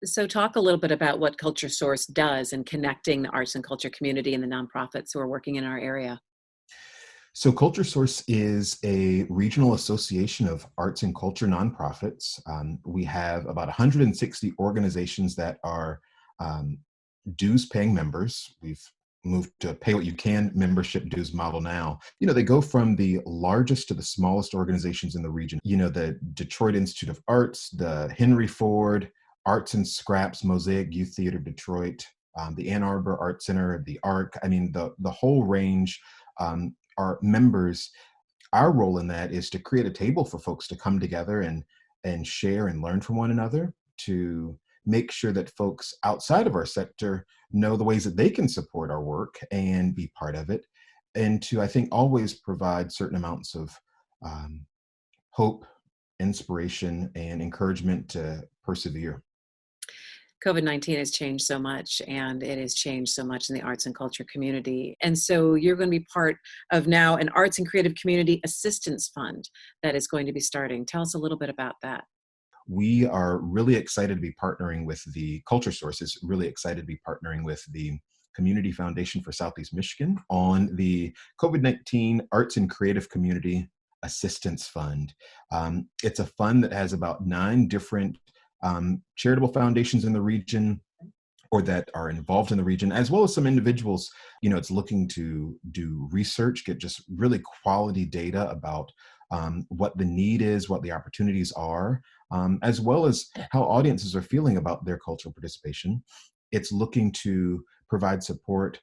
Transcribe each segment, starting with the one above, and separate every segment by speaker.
Speaker 1: So talk a little bit about what Culture Source does in connecting the arts and culture community and the nonprofits who are working in our area.
Speaker 2: So, CultureSource is a regional association of arts and culture nonprofits. We have about 160 organizations that are um, dues paying members. We've moved to pay what you can membership dues model now. They go from the largest to the smallest organizations in the region. The Detroit Institute of Arts, the Henry Ford, Arts and Scraps, Mosaic Youth Theater Detroit, the Ann Arbor Art Center, the ARC. I mean, the whole range are members. Our role in that is to create a table for folks to come together and share and learn from one another, to make sure that folks outside of our sector know the ways that they can support our work and be part of it, and to, I think, always provide certain amounts of um, hope, inspiration, and encouragement to persevere.
Speaker 1: COVID-19 has changed so much, and it has changed so much in the arts and culture community. And so you're going to be part of now an Arts and Creative Community Assistance Fund that is going to be starting. Tell us a little bit about that.
Speaker 2: We are really excited to be partnering with the CultureSource's, really excited to be partnering with the Community Foundation for Southeast Michigan on the COVID-19 Arts and Creative Community Assistance Fund. It's a fund that has about 9 different charitable foundations in the region, or that are involved in the region, as well as some individuals. It's looking to do research, get just really quality data about what the need is, what the opportunities are, as well as how audiences are feeling about their cultural participation. It's looking to provide support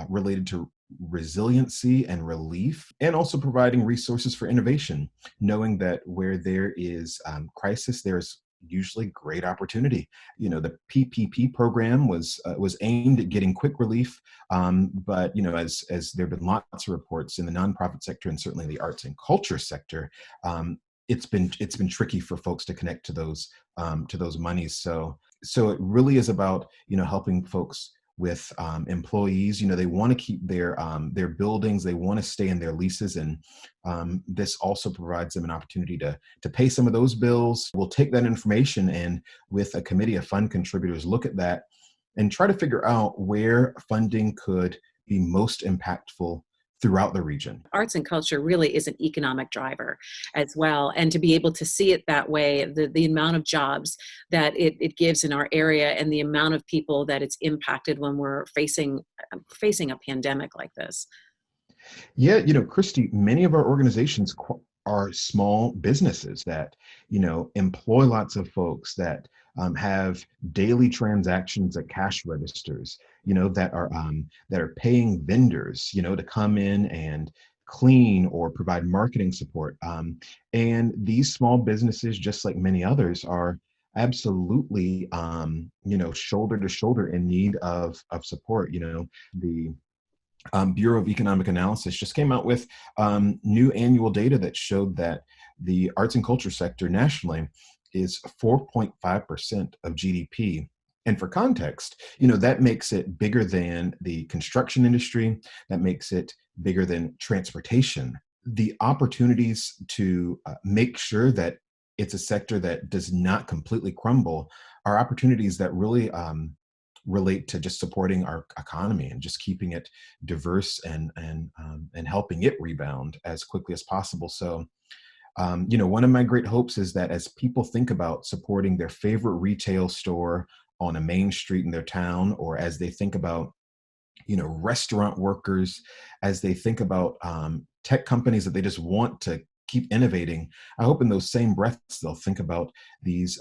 Speaker 2: related to resiliency and relief, and also providing resources for innovation, knowing that where there is crisis, there's usually great opportunity. The PPP program was aimed at getting quick relief, but as there have been lots of reports in the nonprofit sector and certainly the arts and culture sector, it's been tricky for folks to connect to those monies. So it really is about helping folks with employees. They want to keep their buildings, they want to stay in their leases, and this also provides them an opportunity to pay some of those bills. We'll take that information and, with a committee of fund contributors, look at that and try to figure out where funding could be most impactful throughout the region.
Speaker 1: Arts and culture really is an economic driver as well. And to be able to see it that way, the amount of jobs that it gives in our area and the amount of people that it's impacted when we're facing a pandemic like this.
Speaker 2: Yeah, Christy, many of our organizations are small businesses that, employ lots of folks, that have daily transactions at cash registers, that are paying vendors, to come in and clean or provide marketing support. And these small businesses, just like many others, are absolutely, shoulder to shoulder in need of support. The Bureau of Economic Analysis just came out with new annual data that showed that the arts and culture sector nationally is 4.5% of GDP. And for context, that makes it bigger than the construction industry, that makes it bigger than transportation. The opportunities to make sure that it's a sector that does not completely crumble are opportunities that really relate to just supporting our economy and just keeping it diverse and helping it rebound as quickly as possible. So, one of my great hopes is that as people think about supporting their favorite retail store on a main street in their town, or as they think about, restaurant workers, as they think about tech companies that they just want to keep innovating, I hope in those same breaths they'll think about these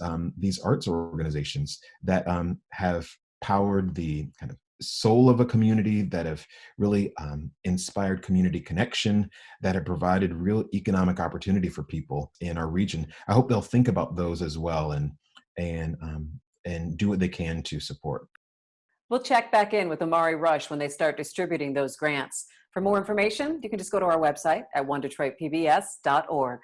Speaker 2: arts organizations that have powered the kind of soul of a community, that have really inspired community connection, that have provided real economic opportunity for people in our region. I hope they'll think about those as well, and do what they can to support.
Speaker 3: We'll check back in with Omari Rush when they start distributing those grants. For more information, you can just go to our website at onedetroitpbs.org.